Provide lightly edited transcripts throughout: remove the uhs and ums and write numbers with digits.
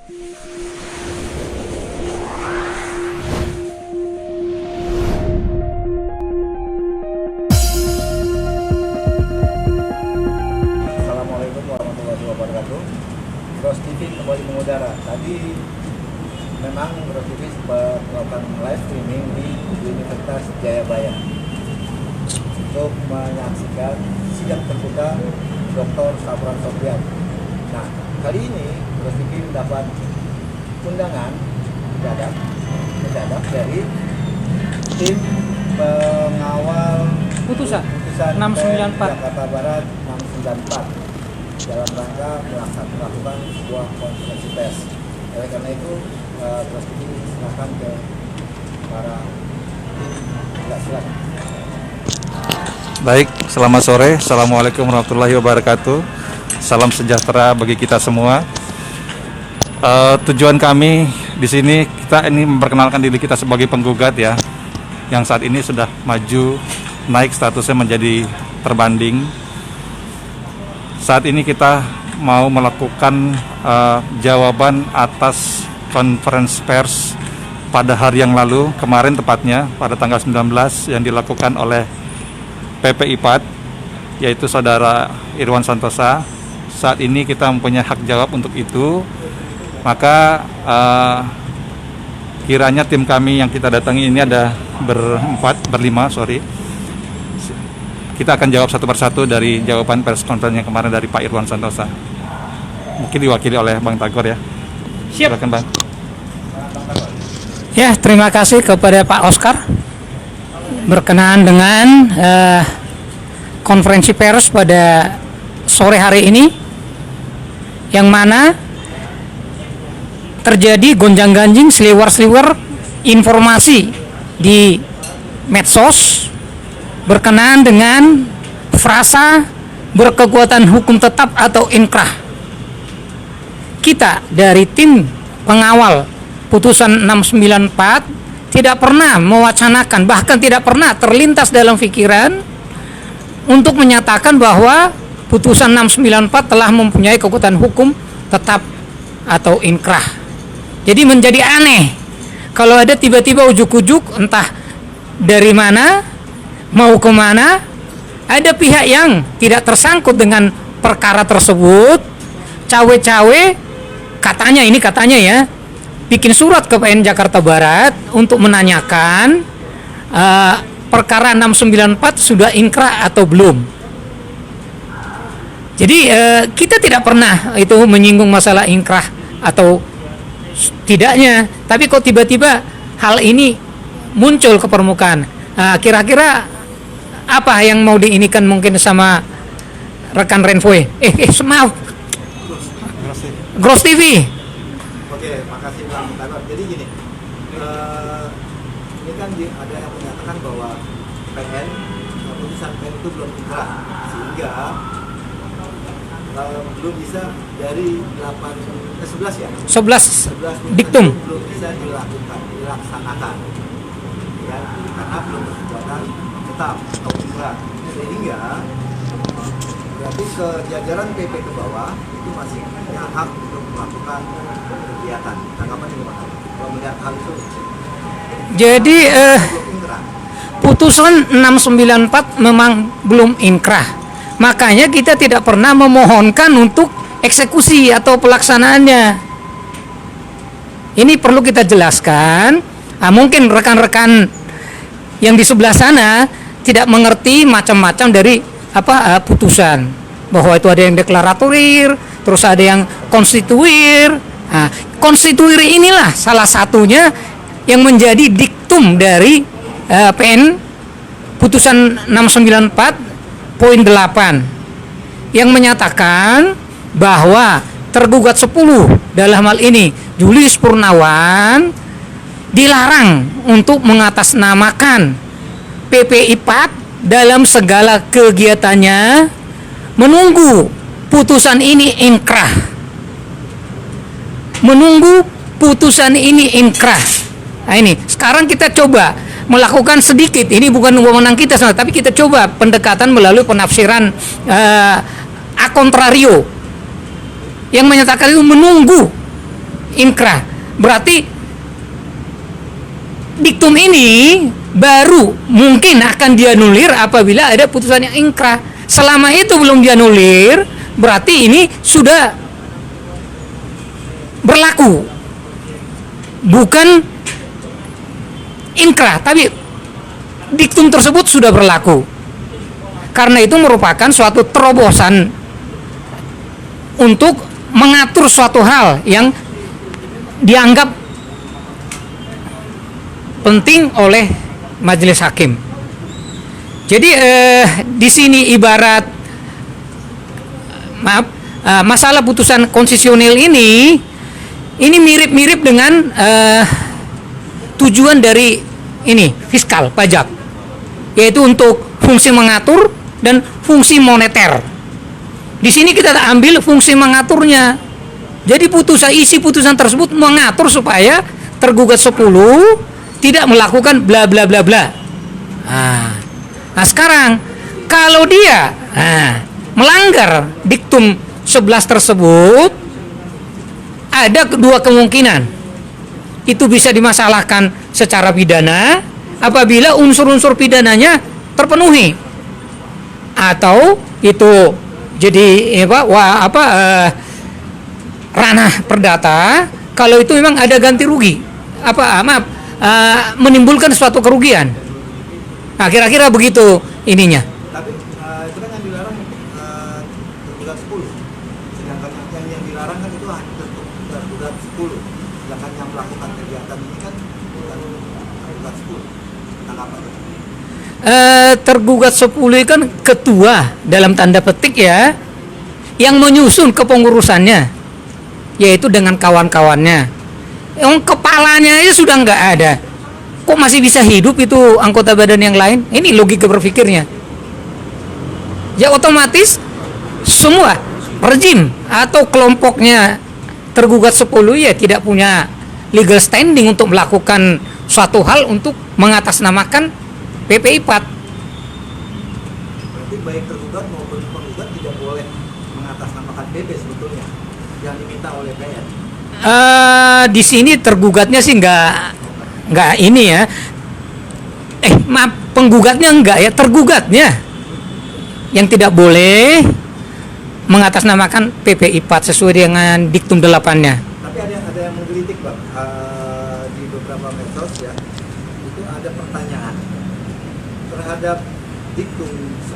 Assalamualaikum warahmatullahi wabarakatuh. Gros TV kembali mengudara. Tadi memang Gros TV sempat melakukan live streaming di Universitas Jayabaya untuk menyaksikan sidang terbuka Dr. Sabran Sofyan. Nah, kali ini Gros TV mendapat undangan mendadak dari tim pengawal putusan 694 Jakarta Barat 694 dalam rangka melakukan sebuah konferensi pers. Oleh karena itu, Gros TV silakan ke para silakan. Baik, selamat sore. Assalamualaikum warahmatullahi wabarakatuh. Salam sejahtera bagi kita semua. Tujuan kami di sini, kita ini memperkenalkan diri kita sebagai penggugat ya, yang saat ini sudah maju naik statusnya menjadi terbanding. Saat ini kita mau melakukan jawaban atas konferensi pers pada hari yang lalu, kemarin tepatnya pada tanggal 19 yang dilakukan oleh PPI PAD, yaitu Saudara Irwan Santosa. Saat ini kita mempunyai hak jawab untuk itu. Maka kiranya tim kami yang kita datangi ini ada berlima. Kita akan jawab satu persatu dari jawaban pers konferensi yang kemarin dari Pak Irwan Santosa. Mungkin diwakili oleh Bang Tagor ya. Siap. Silakan Bang. Ya, terima kasih kepada Pak Oscar berkenaan dengan konferensi pers pada sore hari ini, yang mana terjadi gonjang-ganjing, seliwer-seliwer informasi di medsos berkenaan dengan frasa berkekuatan hukum tetap atau inkrah. Kita dari tim pengawal putusan 694 tidak pernah mewacanakan, bahkan tidak pernah terlintas dalam pikiran untuk menyatakan bahwa putusan 694 telah mempunyai kekuatan hukum tetap atau inkrah. Jadi menjadi aneh kalau ada tiba-tiba ujuk-ujuk entah dari mana mau kemana, ada pihak yang tidak tersangkut dengan perkara tersebut, cawe-cawe katanya ya, bikin surat ke PN Jakarta Barat untuk menanyakan perkara 694 sudah inkrah atau belum. Jadi kita tidak pernah itu menyinggung masalah inkrah atau tidaknya, tapi kok tiba-tiba hal ini muncul ke permukaan. Kira-kira apa yang mau diinikan mungkin sama rekan Renvoy? Maaf, Gros TV. Oke, makasih Bang Tagor. Jadi gini, ini kan ada yang menyatakan bahwa PN, putusan PN itu belum inkrah, sehingga belum bisa dari 11 ya? 11 diktum belum bisa dilaksanakan ya, karena belum berkekuatan tetap atau inkrah, sehingga berarti ke jajaran PP ke bawah itu masih punya hak untuk melakukan kegiatan. Tanggapan gimana kalau melihat hal itu? Jadi putusan 694 memang belum inkrah. Makanya kita tidak pernah memohonkan untuk eksekusi atau pelaksanaannya. Ini perlu kita jelaskan. Mungkin rekan-rekan yang di sebelah sana tidak mengerti macam-macam dari putusan. Bahwa itu ada yang deklaratorir, terus ada yang konstituir. Konstituir inilah salah satunya yang menjadi diktum dari PN putusan 694 poin 8 yang menyatakan bahwa tergugat 10 dalam hal ini Julius Purnawan dilarang untuk mengatasnamakan PPI PAD dalam segala kegiatannya menunggu putusan ini inkrah. Menunggu putusan ini inkrah. Nah ini, sekarang kita coba melakukan sedikit, ini bukan wewenang kita, tapi kita coba pendekatan melalui penafsiran a contrario yang menyatakan itu menunggu inkrah. Berarti diktum ini baru mungkin akan dianulir apabila ada putusan yang inkrah. Selama itu belum dianulir, berarti ini sudah berlaku, bukan inkrah, tapi diktum tersebut sudah berlaku. Karena itu merupakan suatu terobosan untuk mengatur suatu hal yang dianggap penting oleh majelis hakim. Jadi di sini ibarat masalah putusan konstitusional ini mirip-mirip dengan tujuan dari ini fiskal pajak, yaitu untuk fungsi mengatur dan fungsi moneter. Di sini kita ambil fungsi mengaturnya. Jadi isi putusan tersebut mengatur supaya tergugat 10 tidak melakukan bla bla bla bla. Nah sekarang kalau dia melanggar diktum 11 tersebut, ada dua kemungkinan. Itu bisa dimasalahkan secara pidana apabila unsur-unsur pidananya terpenuhi, atau itu jadi ranah perdata kalau itu memang ada ganti rugi, menimbulkan suatu kerugian. Nah, kira-kira begitu ininya. Tapi itu kan yang dilarang tergugat 10. Sedangkan yang dilarang kan itu hanya tergugat 10. Sedangkan yang melakukan kegiatan ini kan bukan tergugat 10. Tanggapan itu? Tergugat 10 kan ketua dalam tanda petik ya, yang menyusun kepengurusannya, yaitu dengan kawan-kawannya. Yang kepalanya aja sudah nggak ada, kok masih bisa hidup itu anggota badan yang lain? Ini logika berpikirnya. Ya otomatis semua rejim atau kelompoknya tergugat 10 ya tidak punya legal standing untuk melakukan suatu hal untuk mengatasnamakan PPI 4. Berarti baik tergugat maupun penggugat tidak boleh mengatasnamakan PP sebetulnya yang diminta oleh PN. Di sini tergugatnya sih nggak ini ya. Penggugatnya enggak ya, tergugatnya yang tidak boleh mengatasnamakan PPI 4 sesuai dengan diktum 8-nya. Tapi ada yang menggelitik, Bang. Di beberapa medsos ya, itu ada pertanyaan terhadap diktum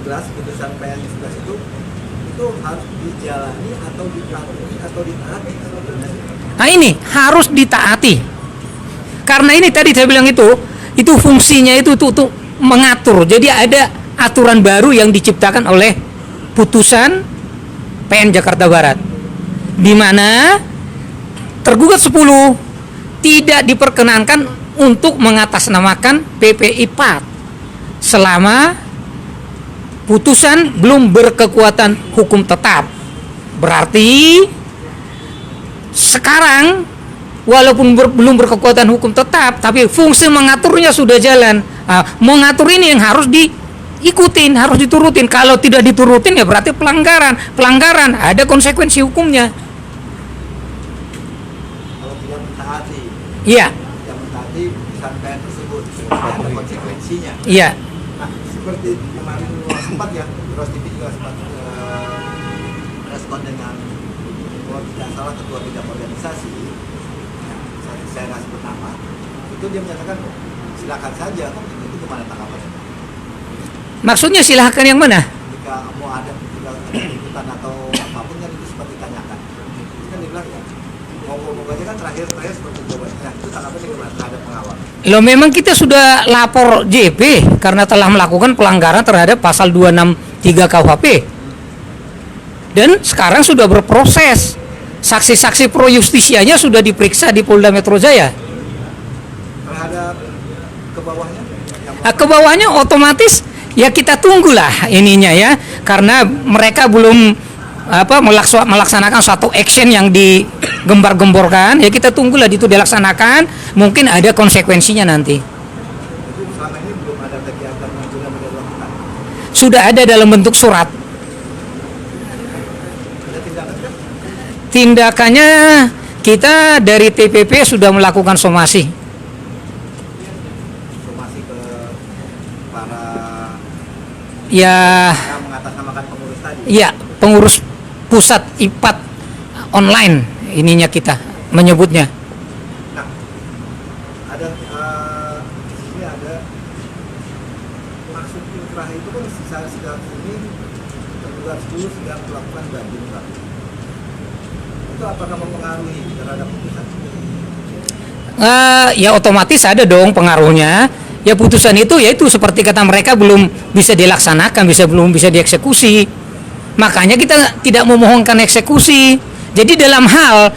11 putusan PN 11 itu harus dijalani atau dipatuhi atau ditaati sebenarnya. Nah ini harus ditaati. Karena ini tadi saya bilang itu fungsinya itu mengatur. Jadi ada aturan baru yang diciptakan oleh putusan PN Jakarta Barat, di mana tergugat 10 tidak diperkenankan untuk mengatasnamakan PPI 4 selama putusan belum berkekuatan hukum tetap. Berarti sekarang walaupun belum berkekuatan hukum tetap, tapi fungsi mengaturnya sudah jalan. Mengatur ini yang harus diikutin, harus diturutin. Kalau tidak diturutin ya berarti pelanggaran, ada konsekuensi hukumnya. Kalau tidak mentaati, Iya. tidak mentaati putusan PN tersebut, ada konsekuensinya. Iya. Nah, seperti kemarin sempat ya, Terus TV juga sempat respon dengan, kalau tidak salah ketua bidang organisasi, saya nggak sebut nama, itu dia menyatakan silakan saja, kan itu gimana tanggapannya? Maksudnya silahkan yang mana? Jika mau ada tuntutan atau apapun kan itu sempat ditanyakan. Itu kan dia bilang ya, mau aja kan terakhir seperti jawabannya. Itu tanggapannya gimana terhadap pengawal? Loh, memang kita sudah lapor JP karena telah melakukan pelanggaran terhadap pasal 263 KUHP. Dan sekarang sudah berproses. Saksi-saksi pro justisianya sudah diperiksa di Polda Metro Jaya. Terhadap ke bawahnya? Ke bawahnya otomatis ya kita tunggulah ininya ya, karena mereka belum melaksanakan suatu action yang digembar-gemborkan, ya kita tunggulah itu dilaksanakan, mungkin ada konsekuensinya nanti. Jadi selama ini belum ada kegiatan yang sudah dilakukan. Sudah ada dalam bentuk surat. Ada tindakan kan? Tindakannya Kita dari TPP sudah melakukan somasi. Informasi ke para Ya, yang mengatasnamakan pengurus tadi. iya, pengurus pusat IPAT online ininya kita menyebutnya. Nah, ada di sini ada maksud inkrah itu kan sidang ini tergugat 10 sedang melakukan banding, Pak. Itu apakah mempengaruhi terhadap putusan? Ya otomatis ada dong pengaruhnya. Ya putusan itu yaitu seperti kata mereka belum bisa dilaksanakan, belum bisa dieksekusi. Makanya kita tidak memohonkan eksekusi. Jadi dalam hal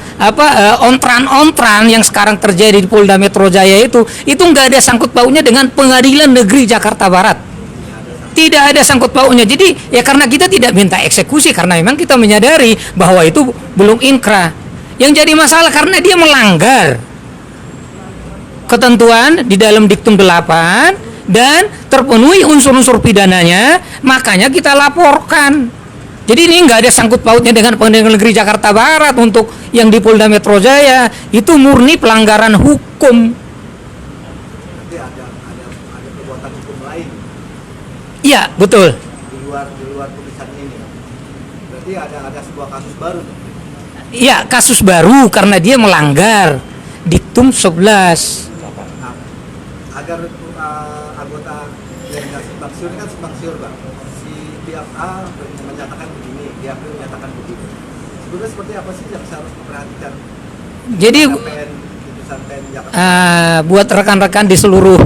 ontran-ontran yang sekarang terjadi di Polda Metro Jaya itu nggak ada sangkut pautnya dengan Pengadilan Negeri Jakarta Barat. Tidak ada sangkut pautnya. Jadi ya karena kita tidak minta eksekusi karena memang kita menyadari bahwa itu belum inkrah. Yang jadi masalah karena dia melanggar ketentuan di dalam diktum 8 dan terpenuhi unsur-unsur pidananya, makanya kita laporkan. Jadi ini nggak ada sangkut pautnya dengan Pengadilan Negeri Jakarta Barat untuk yang di Polda Metro Jaya, itu murni pelanggaran hukum. Nanti ada perbuatan hukum lain Iya, betul. di luar putusan ini. Berarti ada sebuah kasus baru. Iya, kasus baru karena dia melanggar diktum 11. Nah, agar anggota yang nggak simpang siur ini kan simpang siur, Bang. Si pihak A menyatakan begini, pihak B menyatakan begitu. Sebenarnya seperti apa sih yang harus diperhatikan? Jadi Putusan PN Jakarta. buat rekan-rekan di seluruh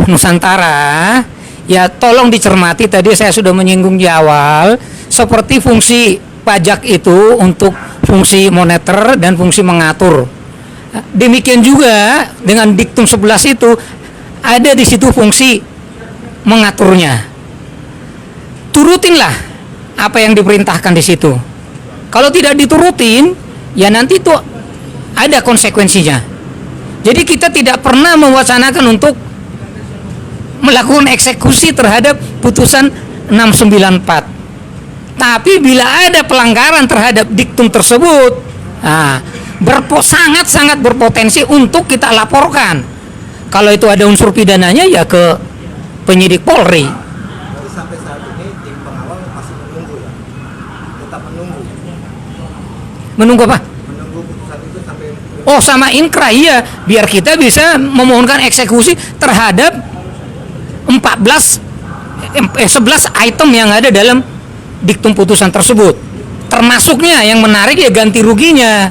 Nusantara, ya tolong dicermati tadi saya sudah menyinggung di awal, seperti fungsi pajak itu untuk fungsi moneter dan fungsi mengatur. Demikian juga dengan diktum 11 itu ada di situ fungsi mengaturnya. Turutinlah apa yang diperintahkan di situ. Kalau tidak diturutin, ya nanti itu ada konsekuensinya. Jadi kita tidak pernah mewacanakan untuk melakukan eksekusi terhadap putusan 694. Tapi bila ada pelanggaran terhadap diktum tersebut, sangat-sangat berpotensi untuk kita laporkan. Kalau itu ada unsur pidananya ya ke penyidik Polri. Berarti sampai saat ini tim pengawal masih menunggu ya? Tetap menunggu. Menunggu apa? Menunggu putusan itu sampai Oh, sama inkrah, iya, biar kita bisa memohonkan eksekusi terhadap 11 item yang ada dalam diktum putusan tersebut. Termasuknya yang menarik ya ganti ruginya.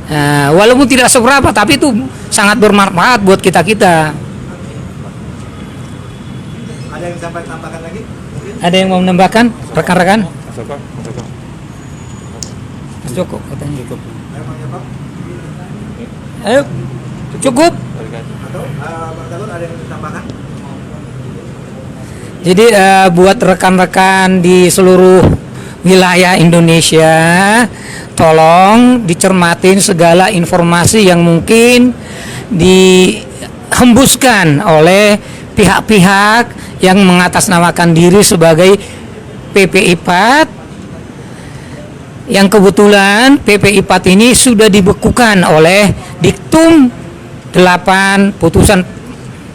Nah, walaupun tidak seberapa, tapi itu sangat bermanfaat buat kita-kita. ada yang sampai tambahkan lagi? Mungkin Ada yang mau menambahkan, rekan-rekan? Mas Joko, Mas Joko. Mas Joko katanya. Cukup. Ayo Bang Joko. Ayo, cukup. Atau Bang Dagun ada yang ditambahkan? Jadi buat rekan-rekan di seluruh wilayah Indonesia, tolong dicermatin segala informasi yang mungkin dihembuskan oleh pihak-pihak yang mengatasnamakan diri sebagai PPI-PAT, yang kebetulan PPI-PAT ini sudah dibekukan oleh diktum 8 putusan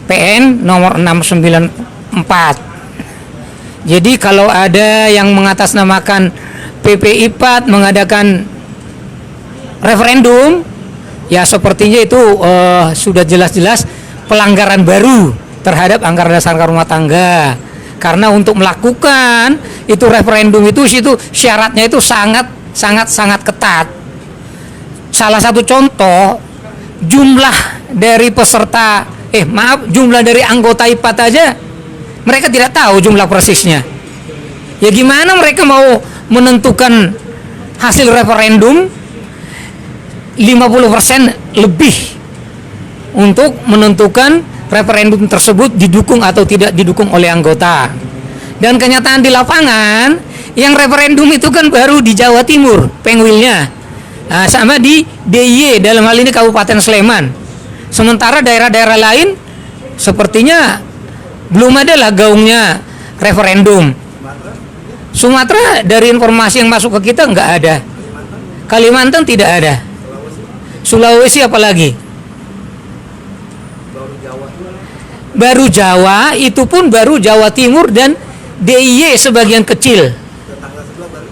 PN nomor 694. Jadi kalau ada yang mengatasnamakan PPI-PAT mengadakan referendum, ya sepertinya itu sudah jelas-jelas pelanggaran baru terhadap anggaran dasar rumah tangga. Karena untuk melakukan itu referendum itu syaratnya itu sangat ketat. Salah satu contoh, jumlah dari peserta jumlah dari anggota IPAT aja mereka tidak tahu jumlah persisnya. Ya gimana mereka mau menentukan hasil referendum 50% lebih untuk menentukan referendum tersebut didukung atau tidak didukung oleh anggota. Dan kenyataan di lapangan, yang referendum itu kan baru di Jawa Timur, pengwilnya. Sama di DIY, dalam hal ini Kabupaten Sleman. Sementara daerah-daerah lain sepertinya belum ada lah gaungnya referendum. Sumatera dari informasi yang masuk ke kita nggak ada. Kalimantan tidak ada. Sulawesi apalagi? Baru Jawa Baru Jawa, itu pun baru Jawa Timur dan DIY sebagian kecil. tetangga sebelah Bali.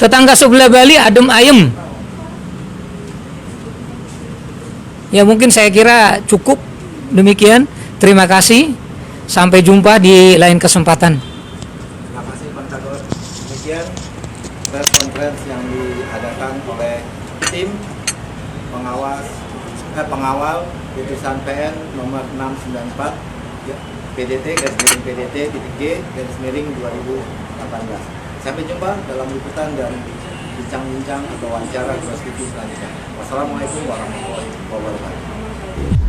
Tetangga sebelah Bali adem ayem. Ya mungkin saya kira cukup demikian. Terima kasih. Sampai jumpa di lain kesempatan. Terima kasih Bang Cador. Demikian press conference yang diadakan oleh tim pengawal putusan PN nomor 694 ya, PDT garis miring PDT titik G garis miring 2018. Sampai jumpa dalam liputan dan bincang-bincang atau wawancara Gros TV selanjutnya. Wassalamualaikum warahmatullahi wabarakatuh.